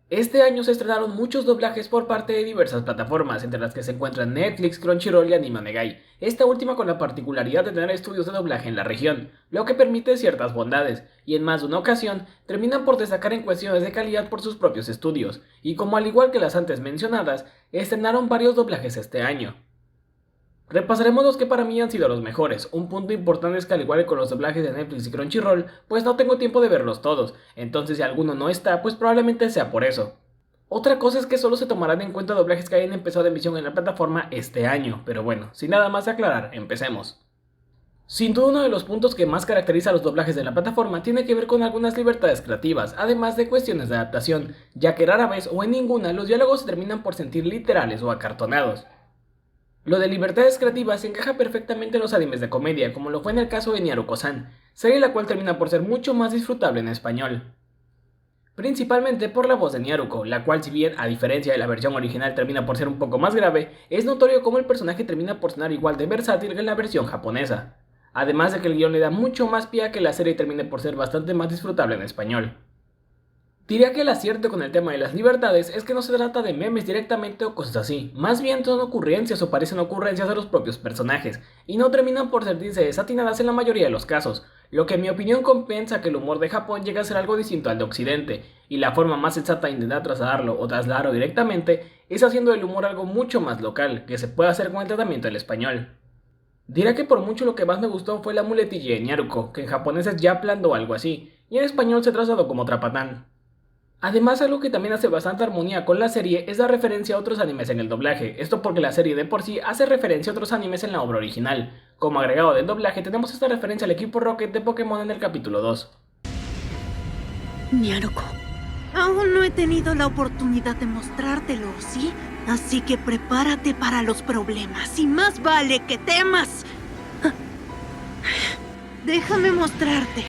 Este año se estrenaron muchos doblajes por parte de diversas plataformas, entre las que se encuentran Netflix, Crunchyroll y Anime Onegai, esta última con la particularidad de tener estudios de doblaje en la región, lo que permite ciertas bondades, y en más de una ocasión terminan por destacar en cuestiones de calidad por sus propios estudios, y como al igual que las antes mencionadas, estrenaron varios doblajes este año. Repasaremos los que para mí han sido los mejores. Un punto importante es que al igual que con los doblajes de Netflix y Crunchyroll, pues no tengo tiempo de verlos todos, entonces si alguno no está, pues probablemente sea por eso. Otra cosa es que solo se tomarán en cuenta doblajes que hayan empezado emisión en la plataforma este año, pero bueno, sin nada más que aclarar, empecemos. Sin duda uno de los puntos que más caracteriza a los doblajes de la plataforma tiene que ver con algunas libertades creativas, además de cuestiones de adaptación, ya que rara vez o en ninguna los diálogos se terminan por sentir literales o acartonados. Lo de libertades creativas se encaja perfectamente en los animes de comedia, como lo fue en el caso de Nyaruko-san, serie la cual termina por ser mucho más disfrutable en español. Principalmente por la voz de Nyaruko, la cual si bien a diferencia de la versión original termina por ser un poco más grave, es notorio cómo el personaje termina por sonar igual de versátil que en la versión japonesa. Además de que el guión le da mucho más pie a que la serie termine por ser bastante más disfrutable en español. Diría que el acierto con el tema de las libertades es que no se trata de memes directamente o cosas así, más bien son ocurrencias o parecen ocurrencias de los propios personajes, y no terminan por sentirse desatinadas en la mayoría de los casos, lo que en mi opinión compensa que el humor de Japón llegue a ser algo distinto al de Occidente, y la forma más sensata de intentar trasladarlo o trasladarlo directamente es haciendo del humor algo mucho más local, que se puede hacer con el tratamiento del español. Dirá que por mucho lo que más me gustó fue la muletilla de Nyaruko, que en japonés es Yapland o algo así, y en español se trasladó como Trapatán. Además, algo que también hace bastante armonía con la serie es la referencia a otros animes en el doblaje, esto porque la serie de por sí hace referencia a otros animes en la obra original. Como agregado del doblaje tenemos esta referencia al equipo Rocket de Pokémon en el capítulo 2. Nyaruko, aún no he tenido la oportunidad de mostrártelo, ¿sí? Así que prepárate para los problemas y más vale que temas. Déjame mostrarte.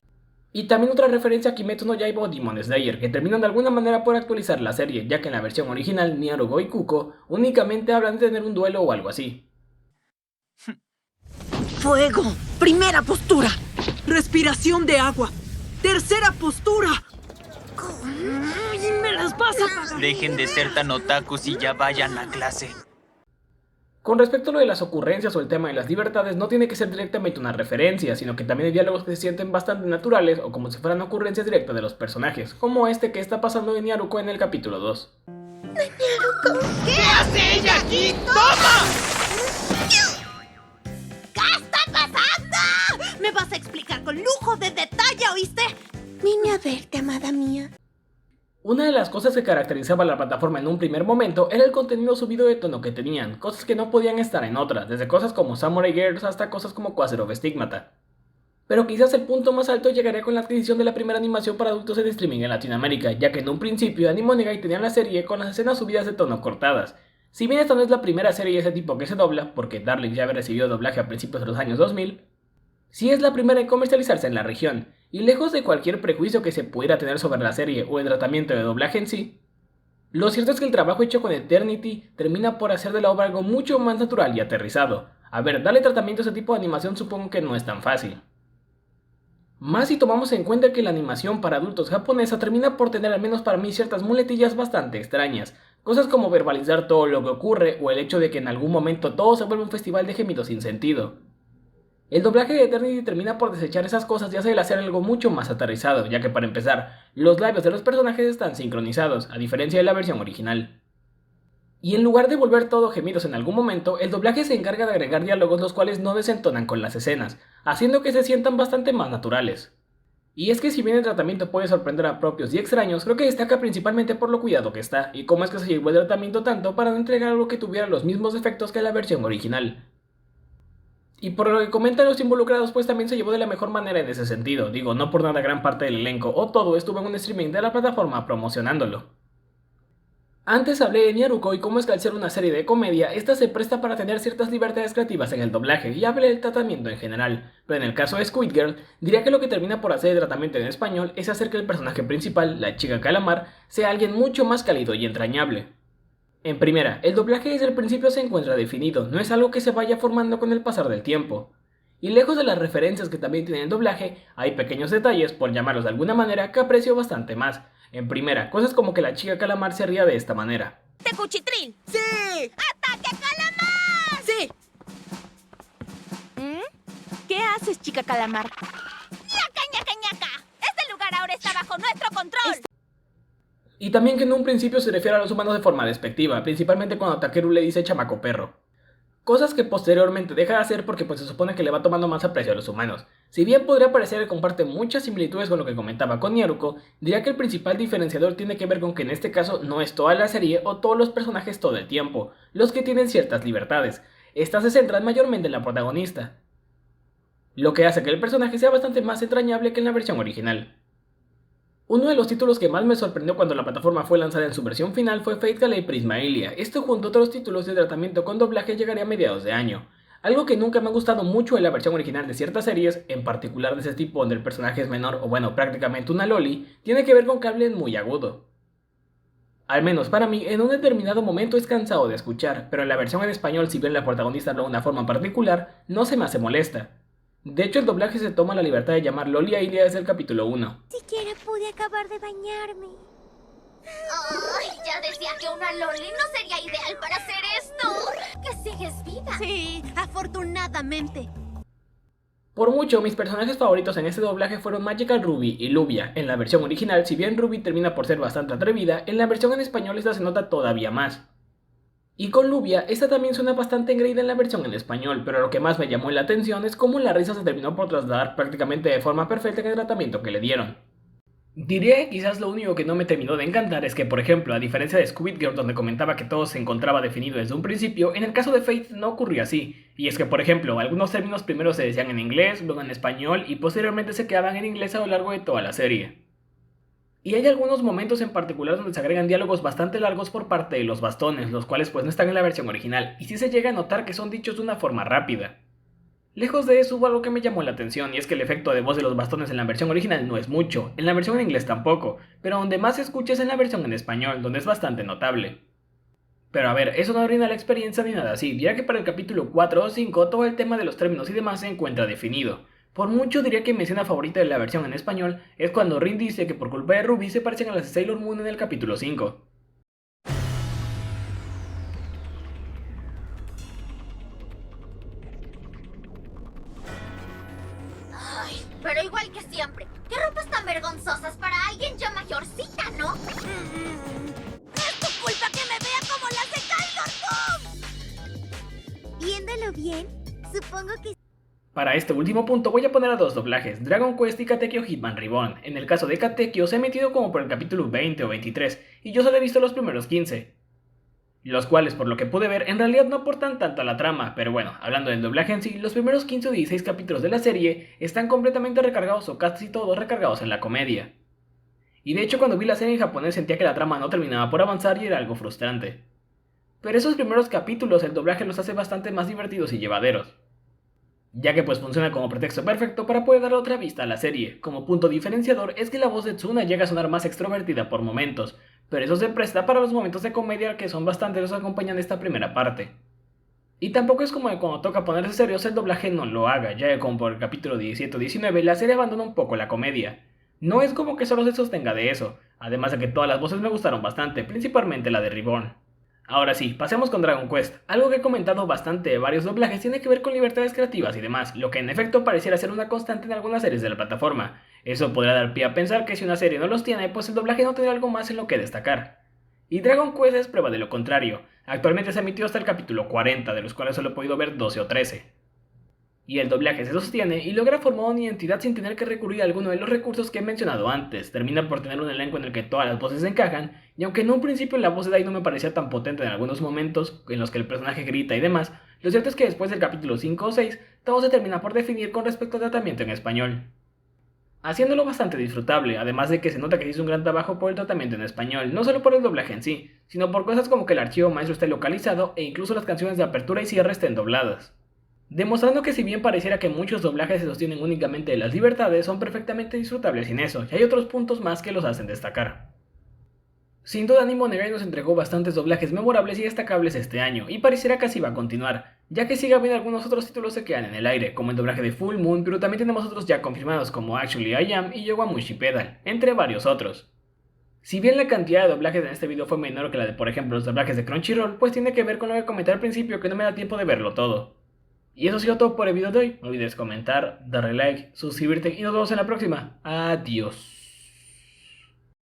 Y también otra referencia a Kimetsu no Yaiba o Demon Slayer, que terminan de alguna manera por actualizar la serie, ya que en la versión original Nyaruko y Kuko únicamente hablan de tener un duelo o algo así. Fuego. Primera postura. Respiración de agua. Tercera postura. Y me las vas a pagar. Dejen de ser tan otakus y ya vayan a clase. Con respecto a lo de las ocurrencias o el tema de las libertades, no tiene que ser directamente una referencia, sino que también hay diálogos que se sienten bastante naturales o como si fueran ocurrencias directas de los personajes, como este que está pasando en Nyaruko en el capítulo 2. ¿Qué hace ella aquí? ¡Toma! ¿Qué está pasando? Me vas a explicar con lujo de detalle, ¿oíste? Vine a verte, amada mía. Una de las cosas que caracterizaba a la plataforma en un primer momento era el contenido subido de tono que tenían, cosas que no podían estar en otras, desde cosas como Samurai Girls hasta cosas como Quasar of Stigmata. Pero quizás el punto más alto llegaría con la adquisición de la primera animación para adultos en streaming en Latinoamérica, ya que en un principio Anime Onegai tenían la serie con las escenas subidas de tono cortadas. Si bien esta no es la primera serie de ese tipo que se dobla, porque Darling ya había recibido doblaje a principios de los años 2000, sí es la primera en comercializarse en la región, y lejos de cualquier prejuicio que se pudiera tener sobre la serie o el tratamiento de doblaje en sí, lo cierto es que el trabajo hecho con Eternity termina por hacer de la obra algo mucho más natural y aterrizado. A ver, darle tratamiento a ese tipo de animación supongo que no es tan fácil. Más si tomamos en cuenta que la animación para adultos japonesa termina por tener al menos para mí ciertas muletillas bastante extrañas, cosas como verbalizar todo lo que ocurre o el hecho de que en algún momento todo se vuelve un festival de gemidos sin sentido. El doblaje de Eternity termina por desechar esas cosas y hacer algo mucho más aterrizado, ya que para empezar, los labios de los personajes están sincronizados, a diferencia de la versión original. Y en lugar de volver todo gemidos en algún momento, el doblaje se encarga de agregar diálogos los cuales no desentonan con las escenas, haciendo que se sientan bastante más naturales. Y es que si bien el tratamiento puede sorprender a propios y extraños, creo que destaca principalmente por lo cuidado que está, y cómo es que se llevó el tratamiento tanto para no entregar algo que tuviera los mismos efectos que la versión original. Y por lo que comentan los involucrados, pues también se llevó de la mejor manera en ese sentido. Digo, no por nada gran parte del elenco o todo estuvo en un streaming de la plataforma promocionándolo. Antes hablé de Nyaruko y cómo es que al ser una serie de comedia, esta se presta para tener ciertas libertades creativas en el doblaje y hablé del tratamiento en general, pero en el caso de Squid Girl, diría que lo que termina por hacer el tratamiento en español es hacer que el personaje principal, la chica calamar, sea alguien mucho más cálido y entrañable. En primera, el doblaje desde el principio se encuentra definido, no es algo que se vaya formando con el pasar del tiempo. Y lejos de las referencias que también tiene el doblaje, hay pequeños detalles, por llamarlos de alguna manera, que aprecio bastante más. En primera, cosas como que la chica calamar se ría de esta manera. ¡Te cuchitril! ¡Sí! ¡Ataque calamar! ¡Sí! ¿Qué haces, chica calamar? ¡Ñaca, ñaca, ñaca! Este lugar ahora está bajo nuestro control. Y también que en un principio se refiere a los humanos de forma despectiva, principalmente cuando Takeru le dice chamaco perro. Cosas que posteriormente deja de hacer porque pues se supone que le va tomando más aprecio a los humanos. Si bien podría parecer que comparte muchas similitudes con lo que comentaba con Nyaruko, diría que el principal diferenciador tiene que ver con que en este caso no es toda la serie o todos los personajes todo el tiempo, los que tienen ciertas libertades. Estas se centran mayormente en la protagonista, lo que hace que el personaje sea bastante más entrañable que en la versión original. Uno de los títulos que más me sorprendió cuando la plataforma fue lanzada en su versión final fue Fate Galay Prismaelia. Esto junto a otros títulos de tratamiento con doblaje llegaría a mediados de año. Algo que nunca me ha gustado mucho en la versión original de ciertas series, en particular de ese tipo donde el personaje es menor o bueno, prácticamente una loli, tiene que ver con que hablen muy agudo. Al menos para mí, en un determinado momento es cansado de escuchar, pero en la versión en español, si bien la protagonista habla de una forma particular, no se me hace molesta. De hecho, el doblaje se toma la libertad de llamar Loli a Ilia desde el capítulo 1. Siquiera pude acabar de bañarme. Ay, ya decía que una loli no sería ideal para hacer esto. Que sigues viva. Sí, afortunadamente. Por mucho, mis personajes favoritos en este doblaje fueron Magical Ruby y Luvia. En la versión original, si bien Ruby termina por ser bastante atrevida, en la versión en español esta se nota todavía más. Y con Luvia, esta también suena bastante engreída en la versión en español, pero lo que más me llamó la atención es cómo la risa se terminó por trasladar prácticamente de forma perfecta en el tratamiento que le dieron. Diría que quizás lo único que no me terminó de encantar es que, por ejemplo, a diferencia de Squid Game donde comentaba que todo se encontraba definido desde un principio, en el caso de Fate no ocurrió así, y es que, por ejemplo, algunos términos primero se decían en inglés, luego en español y posteriormente se quedaban en inglés a lo largo de toda la serie. Y hay algunos momentos en particular donde se agregan diálogos bastante largos por parte de los bastones, los cuales pues no están en la versión original, y sí se llega a notar que son dichos de una forma rápida. Lejos de eso hubo algo que me llamó la atención, y es que el efecto de voz de los bastones en la versión original no es mucho, en la versión en inglés tampoco, pero donde más se escucha es en la versión en español, donde es bastante notable. Pero a ver, eso no arruina la experiencia ni nada así, ya que para el capítulo 4 o 5 todo el tema de los términos y demás se encuentra definido. Por mucho diría que mi escena favorita de la versión en español es cuando Rin dice que por culpa de Ruby se parecen a las de Sailor Moon en el capítulo 5. Ay, pero igual que siempre. ¿Qué ropas tan vergonzosas para alguien ya mayorcita, no? Es tu culpa que me vea como las de Sailor Moon. Viéndolo bien, supongo que... Para este último punto voy a poner a dos doblajes, Dragon Quest y Katekyo Hitman Reborn. En el caso de Katekyo se ha metido como por el capítulo 20 o 23, y yo solo he visto los primeros 15. Los cuales, por lo que pude ver, en realidad no aportan tanto a la trama, pero bueno, hablando del doblaje en sí, los primeros 15 o 16 capítulos de la serie están completamente recargados o casi todos recargados en la comedia. Y de hecho cuando vi la serie en japonés sentía que la trama no terminaba por avanzar y era algo frustrante. Pero esos primeros capítulos el doblaje los hace bastante más divertidos y llevaderos, ya que pues funciona como pretexto perfecto para poder dar otra vista a la serie. Como punto diferenciador es que la voz de Tsuna llega a sonar más extrovertida por momentos, pero eso se presta para los momentos de comedia que son bastante los que acompañan esta primera parte. Y tampoco es como que cuando toca ponerse serios el doblaje no lo haga, ya que como por el capítulo 17 o 19 la serie abandona un poco la comedia. No es como que solo se sostenga de eso, además de que todas las voces me gustaron bastante, principalmente la de Reborn. Ahora sí, pasemos con Dragon Quest. Algo que he comentado bastante de varios doblajes tiene que ver con libertades creativas y demás, lo que en efecto pareciera ser una constante en algunas series de la plataforma. Eso podría dar pie a pensar que si una serie no los tiene, pues el doblaje no tendrá algo más en lo que destacar. Y Dragon Quest es prueba de lo contrario. Actualmente se ha emitido hasta el capítulo 40, de los cuales solo he podido ver 12 o 13. Y el doblaje se sostiene y logra formar una identidad sin tener que recurrir a alguno de los recursos que he mencionado antes. Termina por tener un elenco en el que todas las voces encajan, y aunque en un principio la voz de Dai no me parecía tan potente en algunos momentos, en los que el personaje grita y demás, lo cierto es que después del capítulo 5 o 6, todo se termina por definir con respecto al tratamiento en español, haciéndolo bastante disfrutable, además de que se nota que se hizo un gran trabajo por el tratamiento en español, no solo por el doblaje en sí, sino por cosas como que el archivo maestro esté localizado e incluso las canciones de apertura y cierre estén dobladas, demostrando que si bien pareciera que muchos doblajes se sostienen únicamente de las libertades, son perfectamente disfrutables sin eso, y hay otros puntos más que los hacen destacar. Sin duda Anime Onegai nos entregó bastantes doblajes memorables y destacables este año, y pareciera que así va a continuar, ya que sigue habiendo algunos otros títulos que quedan en el aire, como el doblaje de Full Moon, pero también tenemos otros ya confirmados como Actually I Am y Yowamushi Pedal, entre varios otros. Si bien la cantidad de doblajes en este video fue menor que la de, por ejemplo, los doblajes de Crunchyroll, pues tiene que ver con lo que comenté al principio, que no me da tiempo de verlo todo. Y eso ha sido todo por el video de hoy. No olvides comentar, darle like, suscribirte y nos vemos en la próxima. Adiós.